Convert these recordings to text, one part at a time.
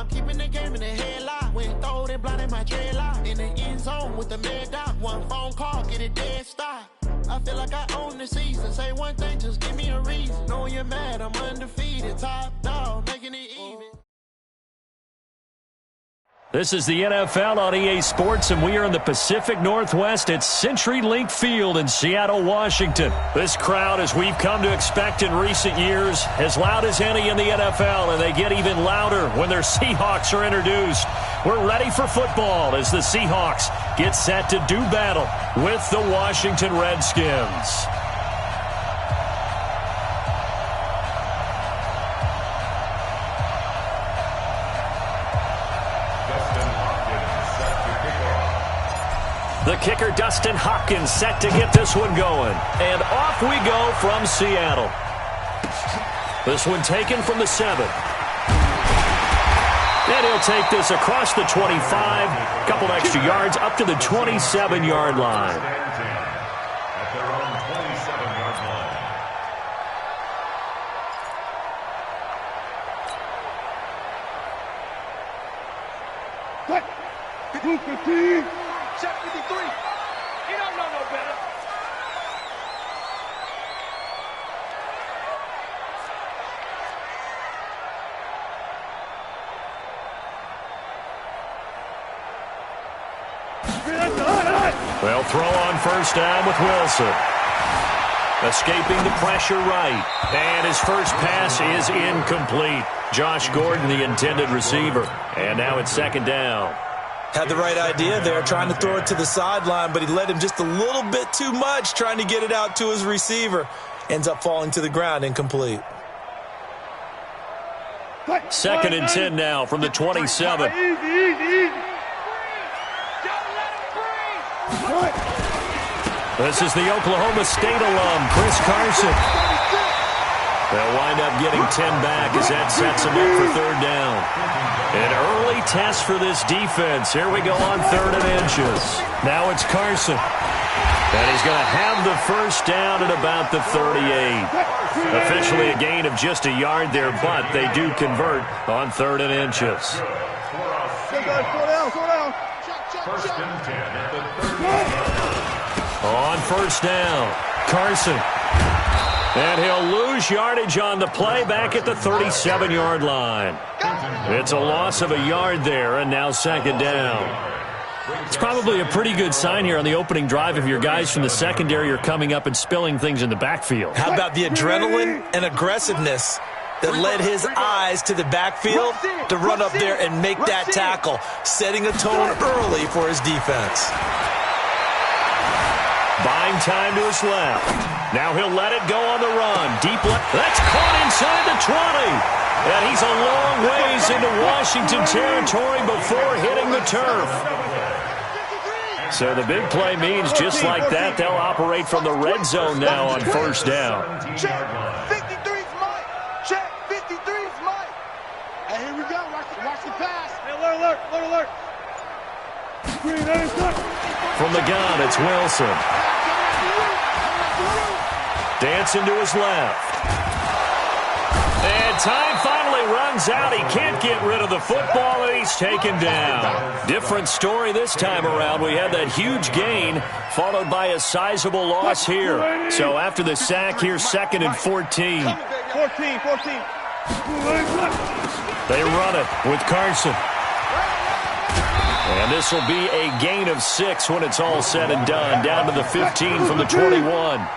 I'm keeping the game in the headlock. When throw it blind in my dreadlock. In the end zone with the mad dot. One phone call, get it dead stop. I feel like I own the season. Say one thing, just give me a reason. Knowing you're mad, I'm undefeated. Top dog, making it even. This is the NFL on EA Sports, and we are in the Pacific Northwest at CenturyLink Field in Seattle, Washington. This crowd, as we've come to expect in recent years, as loud as any in the NFL, and they get even louder when their Seahawks are introduced. We're ready for football as the Seahawks get set to do battle with the Washington Redskins. The kicker, Dustin Hopkins, set to get this one going. And off we go from Seattle. This one taken from the 7. And he'll take this across the 25. A couple extra yards up to the 27-yard line. At their own 27-yard line. Check 53. You don't know no better. They'll throw on first down with Wilson. Escaping the pressure right. And his first pass is incomplete. Josh Gordon, the intended receiver. And now it's second down. Had the right idea there, trying to throw it to the sideline, but he led him just a little bit too much, trying to get it out to his receiver. Ends up falling to the ground, incomplete. Second and 10 now from the 27. This is the Oklahoma State alum, Chris Carson. They'll wind up getting 10 back as that sets him up for third down. An early test for this defense. Here we go on 3rd and inches. Now it's Carson. And he's going to have the first down at about the 38. Officially a gain of just a yard there, but they do convert on 3rd and inches. First and 10 at the 30. On first down, Carson. And he'll lose yardage on the play back at the 37-yard line. It's a loss of a yard there, and now second down. It's probably a pretty good sign here on the opening drive if your guys from the secondary are coming up and spilling things in the backfield. How about the adrenaline and aggressiveness that led his eyes to the backfield to run up there and make that tackle, setting a tone early for his defense. Buying time to his left. Now he'll let it go on the run. Deep left. That's caught inside the 20. And he's a long ways into Washington territory before hitting the turf. So the big play means just like that, they'll operate from the red zone now on first down. Check. 53's Mike. Check. 53's Mike. And here we go. Watch the pass. Hey, alert. From the gun, it's Wilson. Dancing to his left. And time finally runs out. He can't get rid of the football, and he's taken down. Different story this time around. We had that huge gain, followed by a sizable loss here. So after the sack, here's 2nd and 14. 14. They run it with Carson. And this will be a gain of 6 when it's all said and done. Down to the 15 from the 21.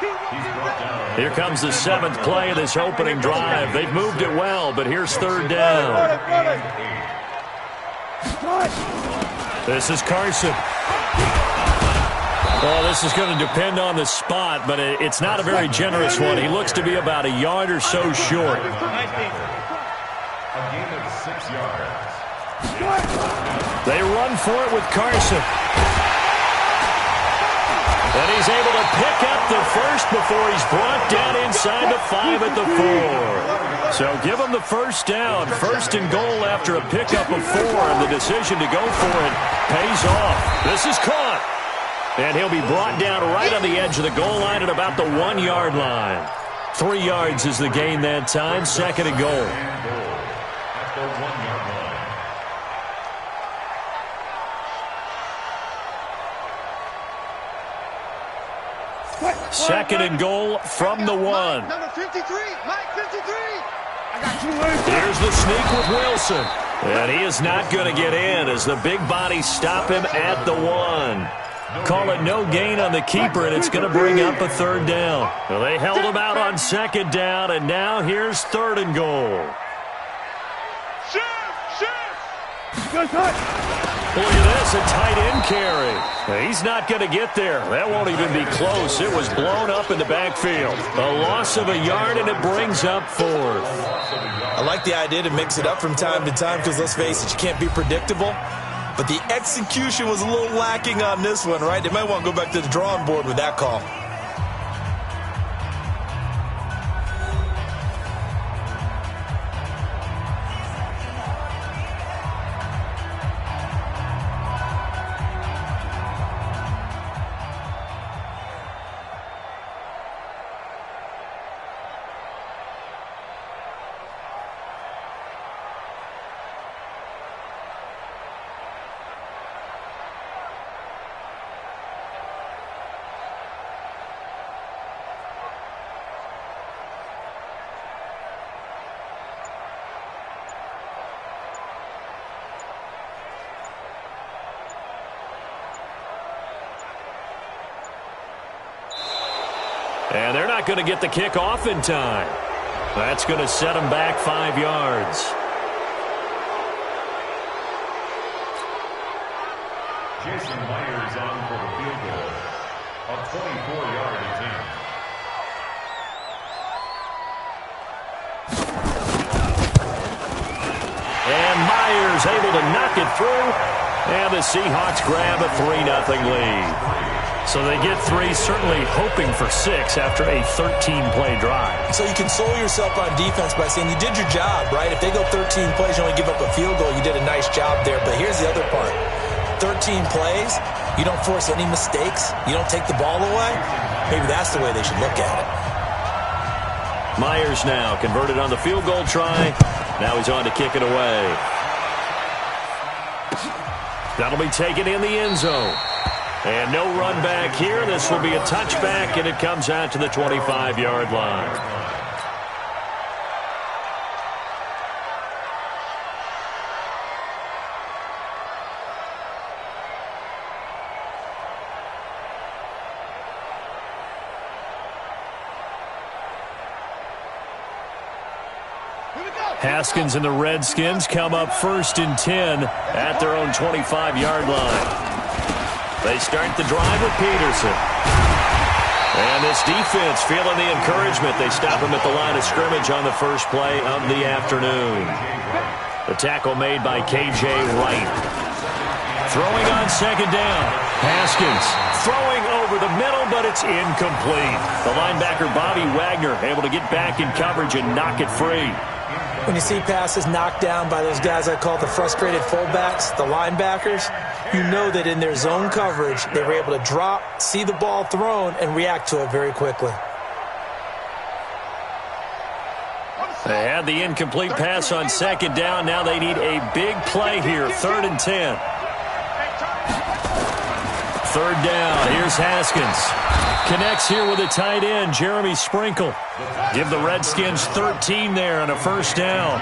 Here comes the 7th play of this opening drive. They've moved it well, but here's 3rd down. This is Carson. Well, this is going to depend on the spot, but it's not a very generous one. He looks to be about a yard or so short. A gain of 6 yards. They run for it with Carson. And he's able to pick up the first before he's brought down inside the 5 at the 4. So give him the first down. 1st and goal after a pickup of 4. And the decision to go for it pays off. This is caught. And he'll be brought down right on the edge of the goal line at about the 1-yard line. 3 yards is the gain that time. 2nd and goal. At the 1-yard line. Second and goal from the 1. Number 53, Mike 53. I got 2 Here's the sneak with Wilson. And he is not going to get in as the big bodies stop him at the 1. Call it no gain on the keeper, and it's going to bring up a third down. Well, they held him out on second down, and now here's third and goal. Look at this, a tight end carry. He's not going to get there. That won't even be close. It was blown up in the backfield. A loss of a yard, and it brings up fourth. I like the idea to mix it up from time to time because, let's face it, you can't be predictable. But the execution was a little lacking on this one, right? They might want to go back to the drawing board with that call. And they're not going to get the kick off in time. That's going to set them back 5 yards. Jason Myers on for the field goal. A 24-yard attempt. And Myers able to knock it through. And the Seahawks grab a 3-0 lead. So they get 3, certainly hoping for 6 after a 13-play drive. So you console yourself on defense by saying you did your job, right? If they go 13 plays, you only give up a field goal, you did a nice job there. But here's the other part. 13 plays, you don't force any mistakes, you don't take the ball away. Maybe that's the way they should look at it. Myers now converted on the field goal try. Now he's on to kick it away. That'll be taken in the end zone. And no run back here. This will be a touchback, and it comes out to the 25-yard line. Haskins and the Redskins come up 1st and 10 at their own 25-yard line. They start the drive with Peterson. And this defense feeling the encouragement. They stop him at the line of scrimmage on the first play of the afternoon. The tackle made by K.J. Wright. Throwing on second down. Haskins throwing over the middle, but it's incomplete. The linebacker Bobby Wagner able to get back in coverage and knock it free. When you see passes knocked down by those guys I call the frustrated fullbacks, the linebackers, you know that in their zone coverage, they were able to drop, see the ball thrown, and react to it very quickly. They had the incomplete pass on second down. Now they need a big play here, 3rd and 10. 3rd down, here's Haskins. Connects here with a tight end, Jeremy Sprinkle. Give the Redskins 13 there on a first down.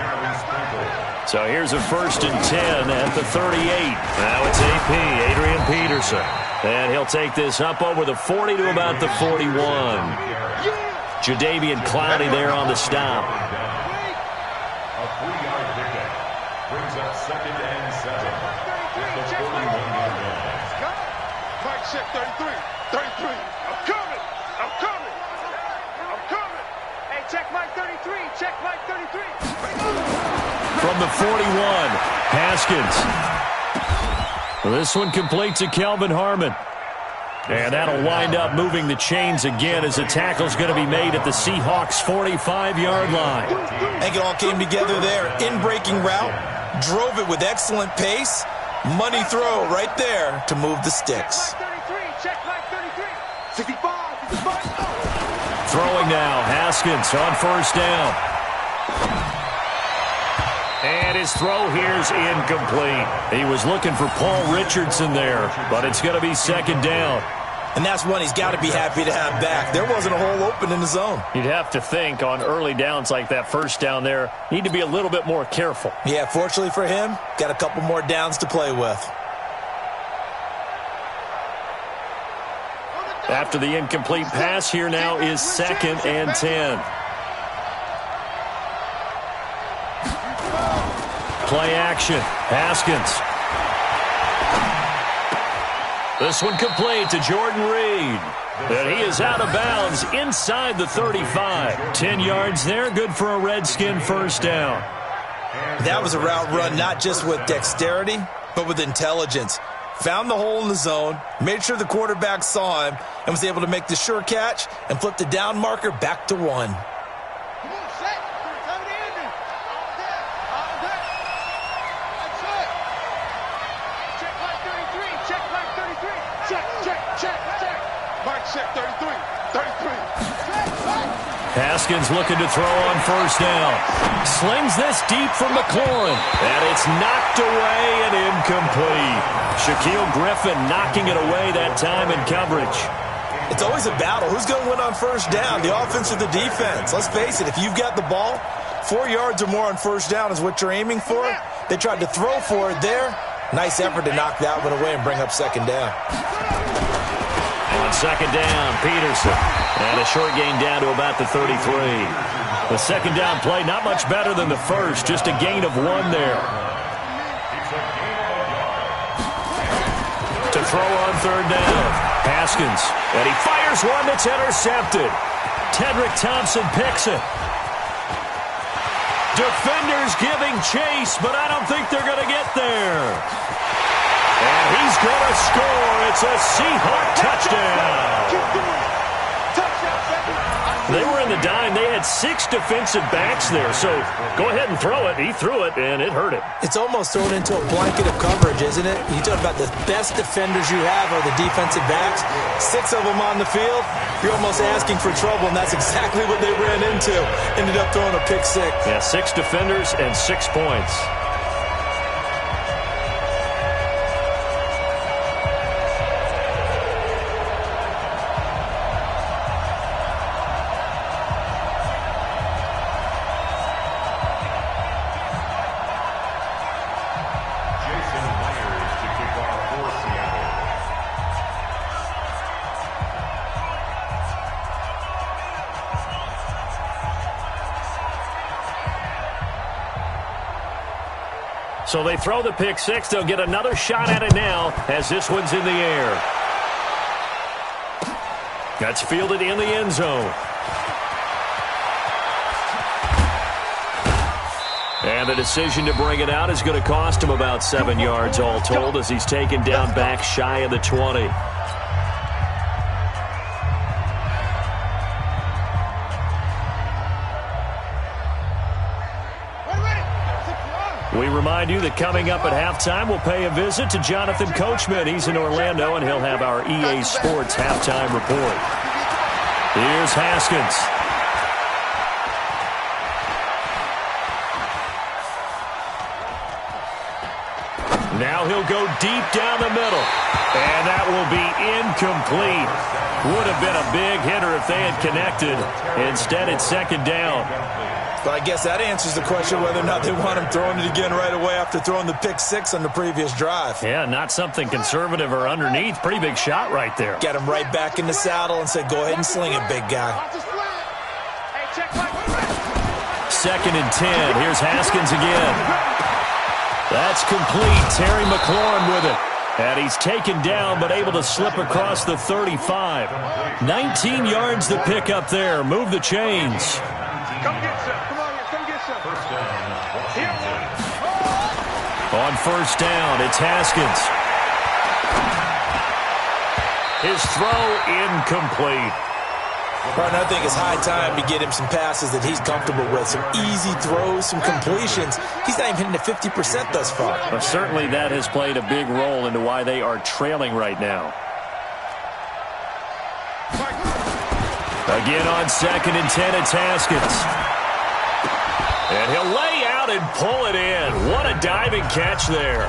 So here's a 1st and 10 at the 38. Now it's AP, Adrian Peterson. And he'll take this up over the 40 to about the 41. Jadeveon Clowney there on the stop. A 3-yard pickup brings up 2nd and 7 at the 41-yard line. Mike, check 33. 33. I'm coming. I'm coming. I'm coming. Hey, check Mike 33. Check Mike 33. From the 41, Haskins. This one complete to Kelvin Harmon. And that'll wind up moving the chains again as the tackle's going to be made at the Seahawks' 45-yard line. I think it all came together there. In-breaking route, drove it with excellent pace. Money throw right there to move the sticks. Check Mike 33. 65. 65. Throwing now, Haskins on first down. And his throw here's incomplete. He was looking for Paul Richardson there, but it's going to be second down. And that's one he's got to be happy to have back. There wasn't a hole open in the zone. You'd have to think on early downs like that first down there, need to be a little bit more careful. Yeah, fortunately for him, got a couple more downs to play with. After the incomplete pass, here now is 2nd and 10. Play action. Haskins. This one complete to Jordan Reed. And he is out of bounds inside the 35. 10 yards there, good for a Redskin first down. That was a route run not just with dexterity, but with intelligence. Found the hole in the zone, made sure the quarterback saw him, and was able to make the sure catch and flip the down marker back to 1. Haskins looking to throw on first down. Slings this deep from McLaurin. And it's knocked away and incomplete. Shaquille Griffin knocking it away that time in coverage. It's always a battle. Who's going to win on first down, the offense or the defense? Let's face it, if you've got the ball, 4 yards or more on first down is what you're aiming for. They tried to throw for it there. Nice effort to knock that one away and bring up second down. On second down, Peterson. And a short gain down to about the 33. The second down play, not much better than the first. Just a gain of 1 there. To throw on third down, Haskins. And he fires one that's intercepted. Tedrick Thompson picks it. Defenders giving chase, but I don't think they're going to get there. And he's going to score. It's a Seahawk touchdown. They were in the dime. They had 6 defensive backs there. So go ahead and throw it. He threw it, and it hurt him. It's almost thrown into a blanket of coverage, isn't it? You talk about the best defenders you have are the defensive backs. 6 of them on the field. You're almost asking for trouble, and that's exactly what they ran into. Ended up throwing a pick 6. Yeah, 6 defenders and 6 points. So they throw the pick 6. They'll get another shot at it now as this one's in the air. That's fielded in the end zone. And the decision to bring it out is going to cost him about 7 yards all told as he's taken down back shy of the 20. We remind you that coming up at halftime, we'll pay a visit to Jonathan Coachman. He's in Orlando, and he'll have our EA Sports halftime report. Here's Haskins. Now he'll go deep down the middle, and that will be incomplete. Would have been a big hitter if they had connected. Instead, it's second down. But I guess that answers the question whether or not they want him throwing it again right away after throwing the pick 6 on the previous drive. Yeah, not something conservative or underneath. Pretty big shot right there. Got him right back in the saddle and said, go ahead and sling it, big guy. Second and 10. Here's Haskins again. That's complete. Terry McLaurin with it. And he's taken down but able to slip across the 35. 19 yards to pick up there. Move the chains. Come get some. Come on here. Come get some. On first down, it's Haskins. His throw incomplete. Right, I think it's high time to get him some passes that he's comfortable with. Some easy throws, some completions. He's not even hitting the 50% thus far. But certainly that has played a big role into why they are trailing right now. Again on second and 10, it's Haskins. And he'll lay out and pull it in. What a diving catch there.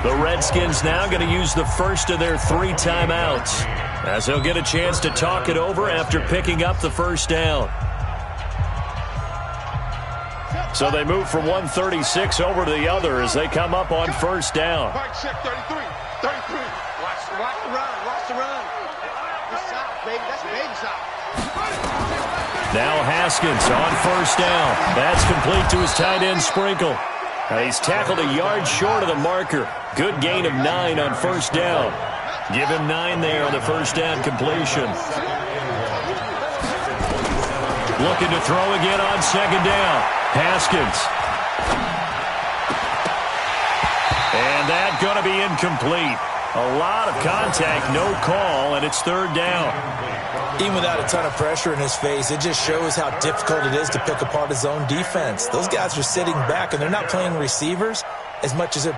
The Redskins now going to use the first of their 3 timeouts, as they'll get a chance to talk it over after picking up the first down. So they move from 136 over to the other as they come up on first down. Mike check 33. 33. Watch the run. Watch the run. That's out, baby. That's baby shot. Now Haskins on first down. That's complete to his tight end, Sprinkle. He's tackled a yard short of the marker. Good gain of 9 on first down. Give him 9 there on the first down completion. Looking to throw again on second down. Haskins. And that's going to be incomplete. A lot of contact, no call, and it's third down. Even without a ton of pressure in his face, it just shows how difficult it is to pick apart his own defense. Those guys are sitting back, and they're not playing receivers as much as they're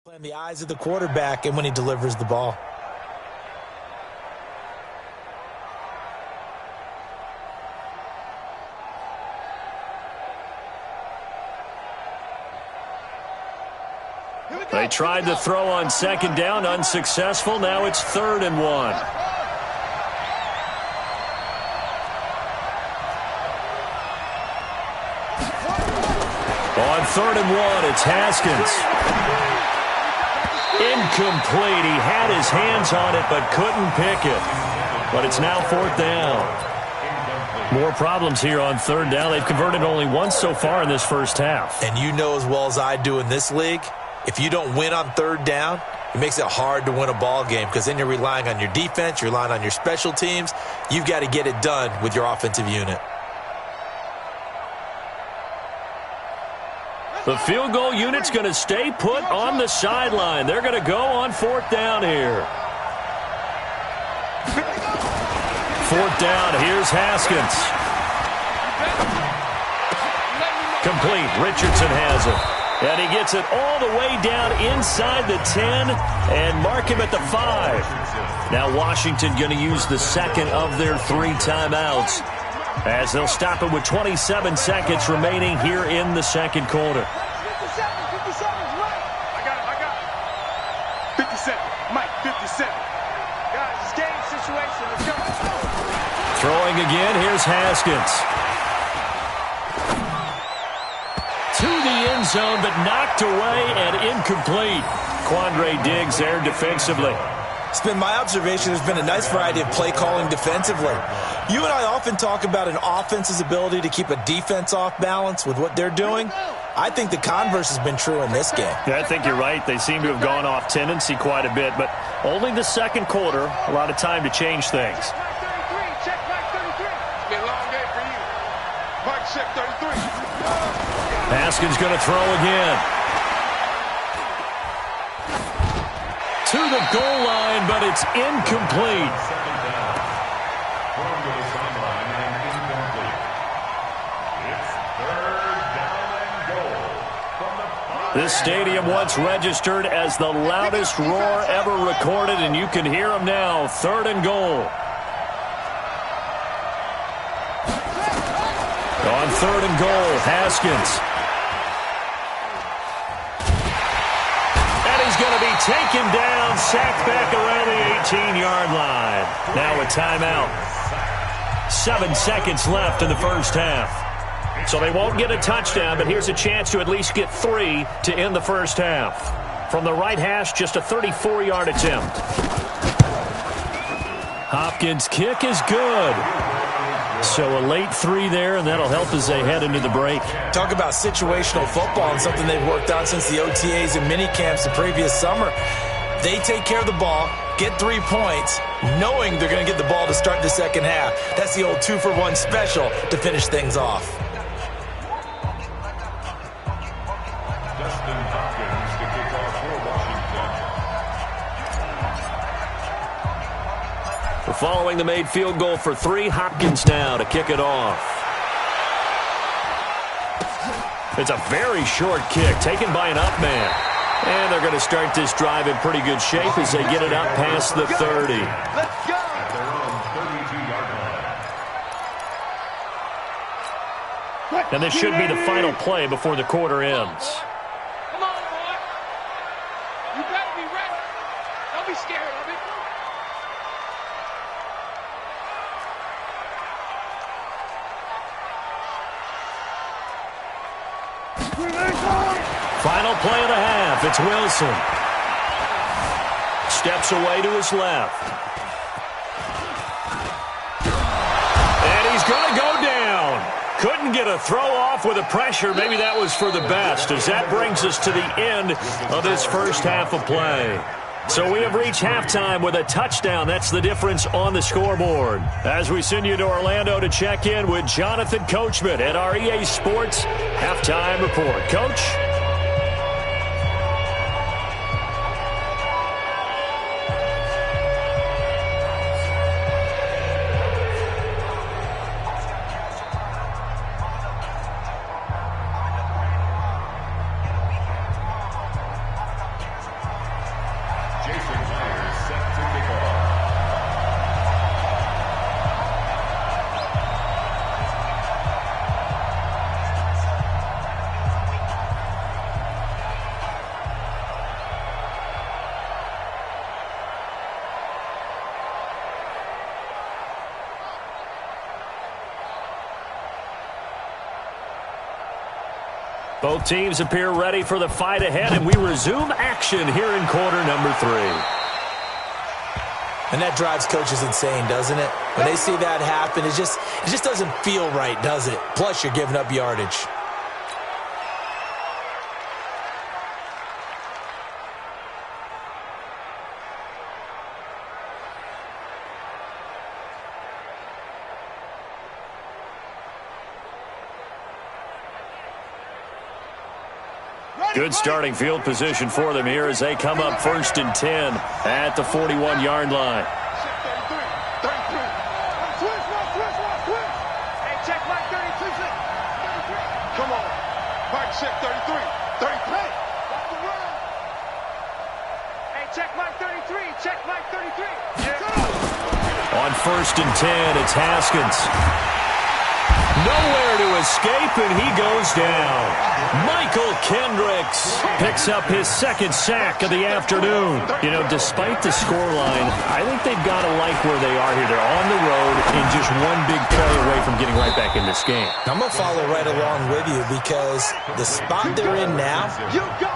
playing the eyes of the quarterback and when he delivers the ball. They tried to throw on second down, unsuccessful. Now it's 3rd and 1. On 3rd and 1, it's Haskins. Incomplete. He had his hands on it but couldn't pick it. But it's now 4th down. More problems here on 3rd down. They've converted only once so far in this first half. And you know as well as I do in this league, if you don't win on 3rd down, it makes it hard to win a ball game because then you're relying on your defense, you're relying on your special teams. You've got to get it done with your offensive unit. The field goal unit's going to stay put on the sideline. They're going to go on 4th down here. 4th down, here's Haskins. Complete, Richardson has it. And he gets it all the way down inside the 10 and mark him at the 5. Now Washington going to use the second of their 3 timeouts, as they'll stop it with 27 seconds remaining here in the second quarter. 57, I got it. 57, Mike, 57. Guys, it's game situation. Let's go. Throwing again, here's Haskins. To the end zone, but knocked away and incomplete. Quandre Diggs there defensively. It's been my observation there's been a nice variety of play calling defensively. You and I often talk about an offense's ability to keep a defense off balance with what they're doing. I think the converse has been true in this game. Yeah, I think you're right. They seem to have gone off tendency quite a bit, but only the second quarter, a lot of time to change things. Check Mike 33. It's been a long day for you. Mike check 33. Haskins going to throw again. To the goal line, but it's incomplete. This stadium once registered as the loudest roar ever recorded, and you can hear them now. 3rd and goal. On 3rd and goal, Haskins. And he's going to be taken down, sacked back around the 18-yard line. Now a timeout. 7 seconds left in the first half. So they won't get a touchdown, but here's a chance to at least get 3 to end the first half. From the right hash, just a 34-yard attempt. Hopkins' kick is good. So a late 3 there, and that'll help as they head into the break. Talk about situational football and something they've worked on since the OTAs and mini camps the previous summer. They take care of the ball, get 3 points, knowing they're going to get the ball to start the second half. That's the old 2-for-1 special to finish things off. Following the made field goal for 3, Hopkins now to kick it off. It's a very short kick taken by an up man. And they're going to start this drive in pretty good shape as they get it up past the 30. Let's go! At their own 32-yard line. And this should be the final play before the quarter ends. Come on, boy. You better be ready. Don't be scared of it. Final play of the half. It's Wilson. Steps away to his left. And he's going to go down. Couldn't get a throw off with the pressure. Maybe that was for the best, as that brings us to the end of this first half of play. So we have reached halftime with a touchdown. That's the difference on the scoreboard. As we send you to Orlando to check in with Jonathan Coachman at our EA Sports Halftime Report. Coach? Both teams appear ready for the fight ahead, and we resume action here in quarter number 3. And that drives coaches insane, doesn't it? When they see that happen, it just doesn't feel right, does it? Plus, you're giving up yardage. Good starting field position for them here as they come up 1st and 10 at the 41-yard line. 33. Hey, check Mike 33. Come on. Mike check 33. 33. Hey, check Mike 33. Check Mike 33. Yeah. On 1st and 10, it's Haskins. Nowhere to escape, and he goes down. Michael Kendricks picks up his 2nd sack of the afternoon. You know, despite the scoreline, I think they've got to like where they are here. They're on the road and just one big play away from getting right back in this game. I'm going to follow right along with you because the spot they're in now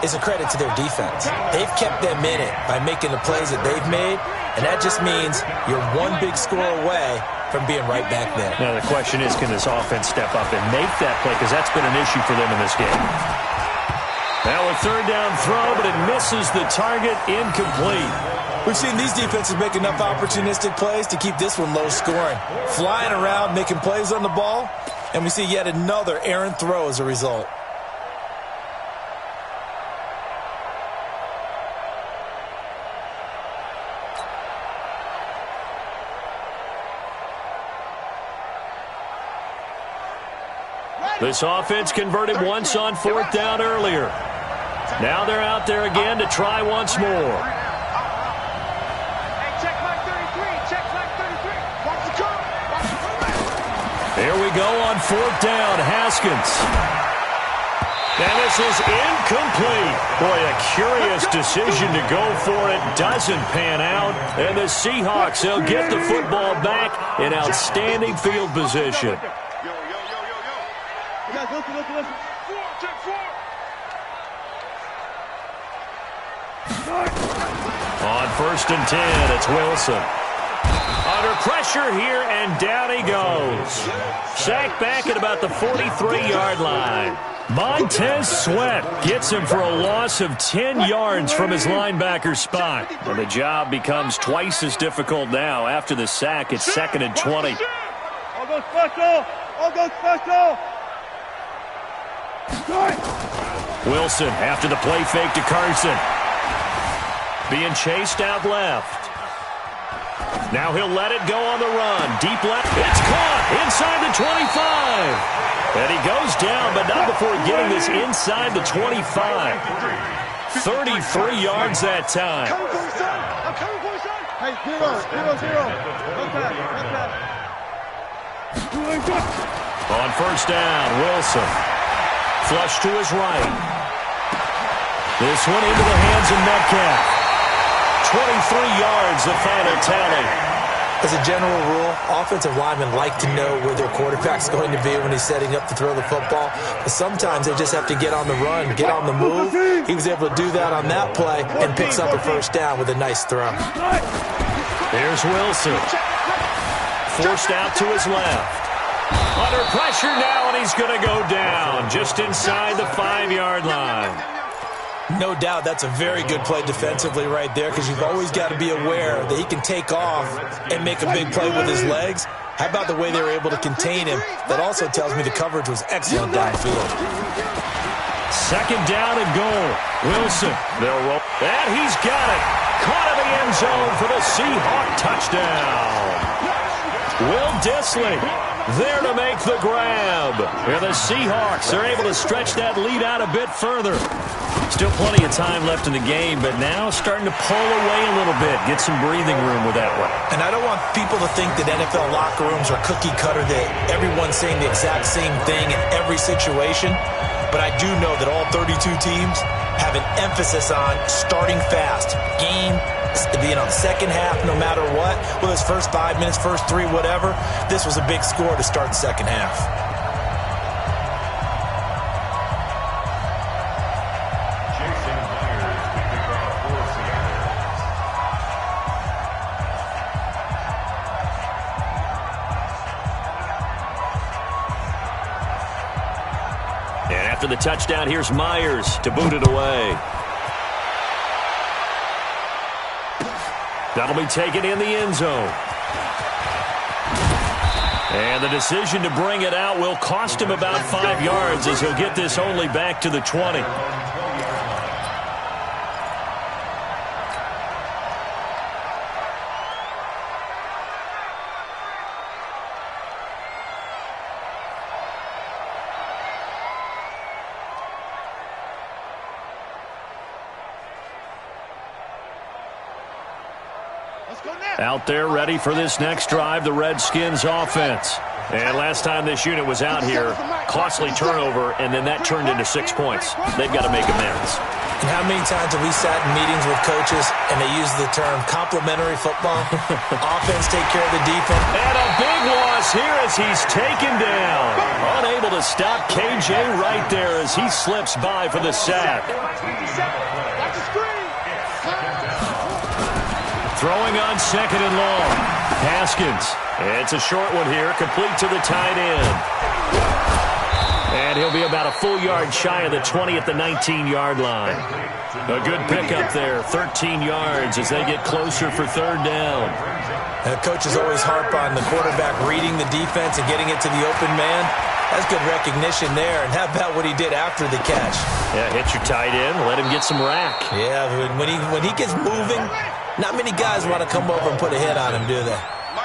is a credit to their defense. They've kept them in it by making the plays that they've made, and that just means you're one big score away from being right back there. Now, the question is, can this offense step up and make that play? Because that's been an issue for them in this game. Now a 3rd down throw, but it misses the target, incomplete. We've seen these defenses make enough opportunistic plays to keep this one low scoring. Flying around, making plays on the ball, and we see yet another errant throw as a result. This offense converted once on 4th down earlier. Now they're out there again to try once more. Hey, check Mike 33. Check Mike 33. Watch the gun. Here we go on 4th down. Haskins. And this is incomplete. Boy, a curious decision to go for it. Doesn't pan out. And the Seahawks, they'll get the football back in outstanding field position. Listen. 4, check 4. On 1st and 10, it's Wilson. Under pressure here, and down he goes. Sacked back at about the 43-yard line. Montez Sweat gets him for a loss of 10 yards from his linebacker spot. And the job becomes twice as difficult now. After the sack, it's 2nd and 20. All go special! All go special! Wilson after the play fake to Carson. Being chased out left. Now he'll let it go on the run. Deep left. It's caught inside the 25. And he goes down, but not before getting this inside the 25. 33 yards that time. I'm coming for you, son! Hey, 0-0-0. On first down, Wilson. Flush to his right. This one into the hands of Metcalf. 23 yards, the final tally. As a general rule, offensive linemen like to know where their quarterback's going to be when he's setting up to throw the football. But sometimes they just have to get on the run, get on the move. He was able to do that on that play and picks up a first down with a nice throw. Here's Wilson. Forced out to his left. Under pressure now, and he's going to go down just inside the 5-yard line. No doubt that's a very good play defensively right there, because you've always got to be aware that he can take off and make a big play with his legs. How about the way they were able to contain him? That also tells me the coverage was excellent downfield. 2nd down and goal. Wilson. They'll roll. And he's got it. Caught in the end zone for the Seahawk touchdown. Will Dissly there to make the grab. Here the Seahawks are able to stretch that lead out a bit further. Still plenty of time left in the game, but now starting to pull away a little bit. Get some breathing room with that one. And I don't want people to think that NFL locker rooms are cookie cutter, that everyone's saying the exact same thing in every situation. But I do know that all 32 teams have an emphasis on starting fast. Game, second half, no matter what. Well, his first 5 minutes, first 3, whatever. This was a big score to start the second half. And after the touchdown, here's Myers to boot it away. That'll be taken in the end zone. And the decision to bring it out will cost him about 5 yards, as he'll get this only back to the 20. Out there ready for this next drive, the Redskins offense. And last time this unit was out here, costly turnover, and then that turned into 6 points. They've got to make amends. And how many times have we sat in meetings with coaches and they use the term complementary football? Offense take care of the defense. And a big loss here as he's taken down. Unable to stop KJ right there as he slips by for the sack. Throwing on 2nd and long. Haskins. It's a short one here, complete to the tight end. And he'll be about a full yard shy of the 20 at the 19-yard line. A good pickup there, 13 yards as they get closer for 3rd down. The coaches always harp on the quarterback reading the defense and getting it to the open man. That's good recognition there. And how about what he did after the catch? Yeah, hit your tight end, let him get some rack. Yeah, when he gets moving, not many guys want to come over and put a hit on him, do they?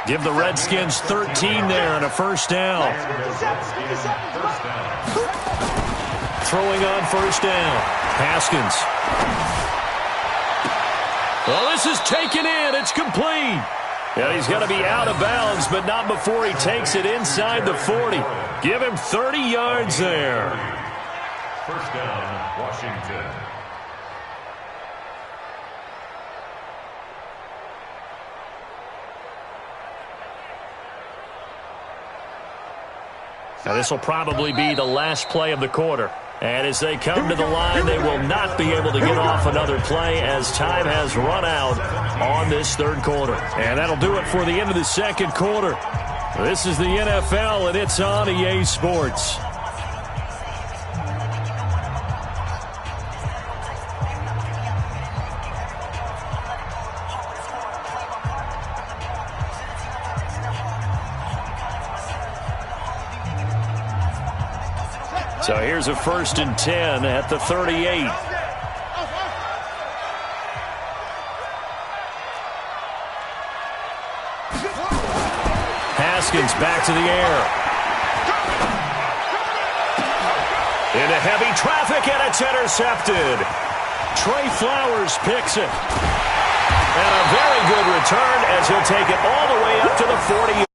Give the Redskins 13 there and a first down. Throwing on first down. Haskins. Well, this is taken in. It's complete. And he's got to be out of bounds, but not before he takes it inside the 40. Give him 30 yards there. First down, Washington. Now, this will probably be the last play of the quarter. And as they come to the line, they will not be able to get off another play as time has run out on this third quarter. And that'll do it for the end of the second quarter. This is the NFL, and it's on EA Sports. So here's a 1st and 10 at the 38. Haskins back to the air. Into heavy traffic, and it's intercepted. Trey Flowers picks it. And a very good return as he'll take it all the way up to the 40.